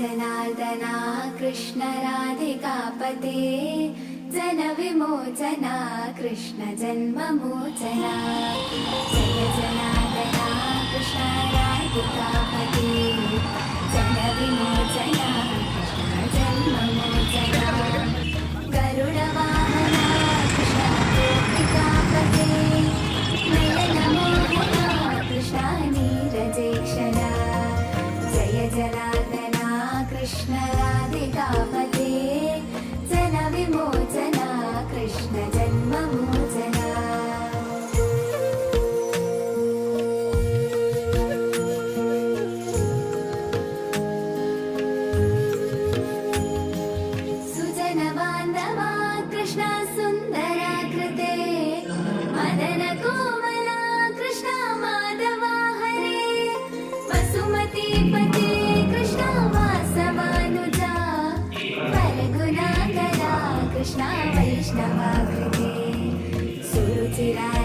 जनार्दना Krishna राधिकापते Jan विमोचना Krishna जन्ममोचना Jai जनार्दना Krishna राधिकापते Jan विमोचना Krishna जन्ममोचना गरुडवाहना Krishna गोपिकापते नयनमोहना Krishna नीरजेक्षणा Jai जनार्दना Krishna राधिकापते Jan विमोचना Krishna जन्ममोचना सुजनबान्धवा Krishna सुन्दराकृते Madan Komla Krishna Madhava Hare वसुमतीपते Krishna वासवानुजा वरगुणाकरा Krishna वैष्णवाकृते सुरुचिरा